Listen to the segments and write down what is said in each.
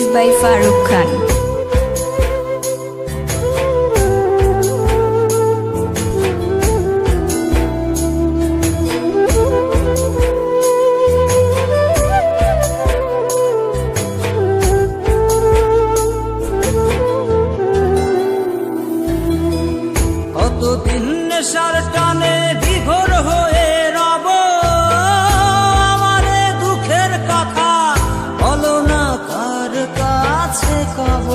released by Farooq Khan. কতদিন নেশার টানে বিভোর হয়ে রব, আমারে দুঃখের কথা বলো না কার কাছে কব।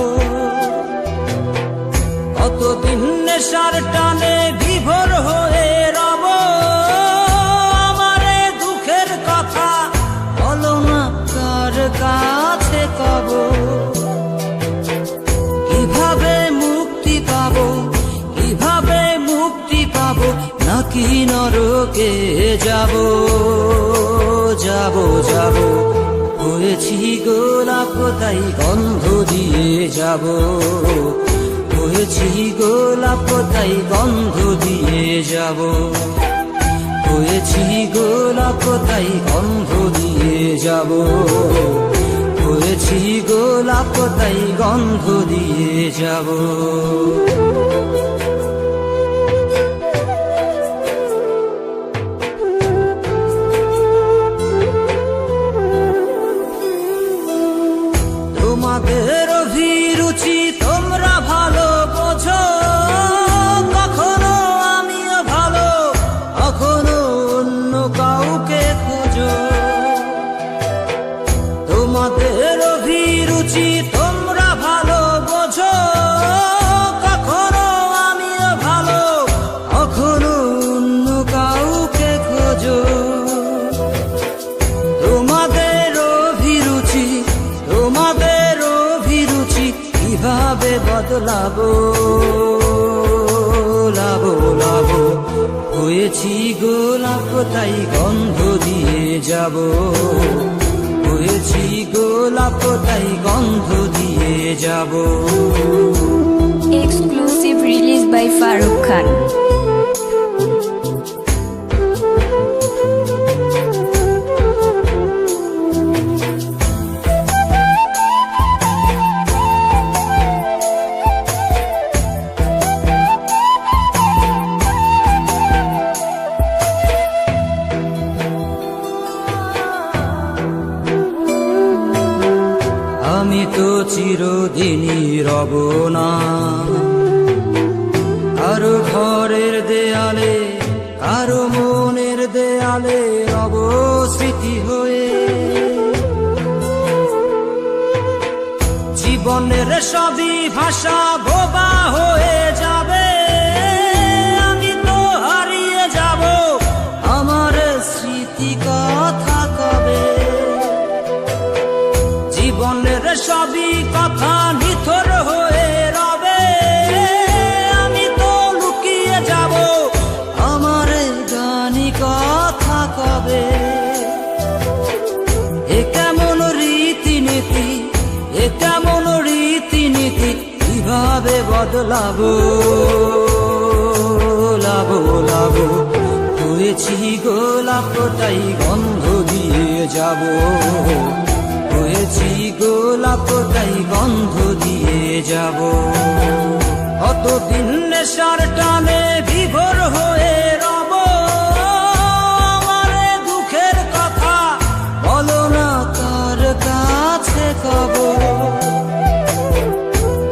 কতদিন নেশার টানে বিভোর হয়ে রব, আমারে দুঃখের কথা বলো না কার কাছে কব। কিভাবে মুক্তি পাবো, কিভাবে মুক্তি পাবো, নাকি নরকে যাব যাব যাব। হয়েছি গোলাপ তাই গন্ধ দিয়ে যাব, হয়েছি গোলাপ তাই গন্ধ দিয়ে যাব, হয়েছি গোলাপ তাই গন্ধ দিয়ে যাব, হয়েছি গোলাপ তাই গন্ধ দিয়ে যাব। তোমাদের অভিরুচি তোমরা ভালো বোঝো, কখনো আমিও ভালো, কখনো অন্য কাউকে খোঁজো। তোমাদের অভিরুচি তোমরা ভালো বোঝো, কখনো আমিও ভালো, কখনো অন্য কাউকে খোঁজো। তোমাদের অভিরুচি, তোমাদের অভিরুচি কিভাবে বদলাবো লাবো লাবো। হয়েছি গোলাপ তাই গন্ধ দিয়ে যাব, হয়েছি গোলাপ তাই গন্ধ দিয়ে যাব। Exclusive released by Farooq Khan. আমি তো চিরদিনই রব না কারো ঘরের দেয়ালে, কারো মনের দেয়ালে রব স্মৃতি হয়ে। জীবনের সবই ভাষা বোবা হয়ে যাবে, আমি তো হারিয়ে যাব, আমার স্মৃতি কথা কবে। জীবনের সবই কথা নিথর হয়ে রবে, আমি তো লুকিয়ে যাব, আমার গানি কথা কবে। এ কেমন রীতিনীতি, এ কেমন রীতিনীতি, কিভাবে বদলাবো লাবো লাবো। হয়েছি গোলাপ তাই গন্ধ দিয়ে যাব, হয়েছি গোলাপ তাই গন্ধ দিয়ে যাব। কতদিন নেশার টানে বিভোর হয়ে রব, আমারে দুঃখের কথা বলো না কার কাছে কব।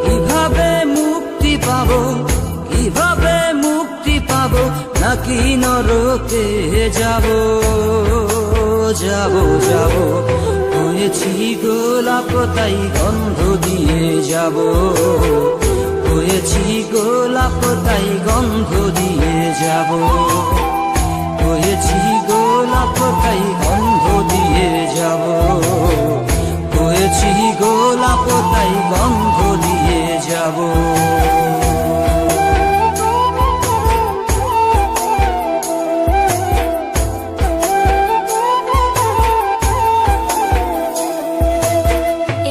কিভাবে মুক্তি পাবো, কিভাবে মুক্তি পাবো, নাকি নরকে যাব যাব যাব। হয়েছি গোলাপ তাই গন্ধ দিয়ে যাব, হয়েছি গোলাপ তাই গন্ধ দিয়ে যাব, হয়েছি গোলাপ তাই গন্ধ দিয়ে যাব, হয়েছি গোলাপ তাই গন্ধ দিয়ে যাব।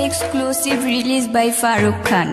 Exclusive released by Farooq Khan.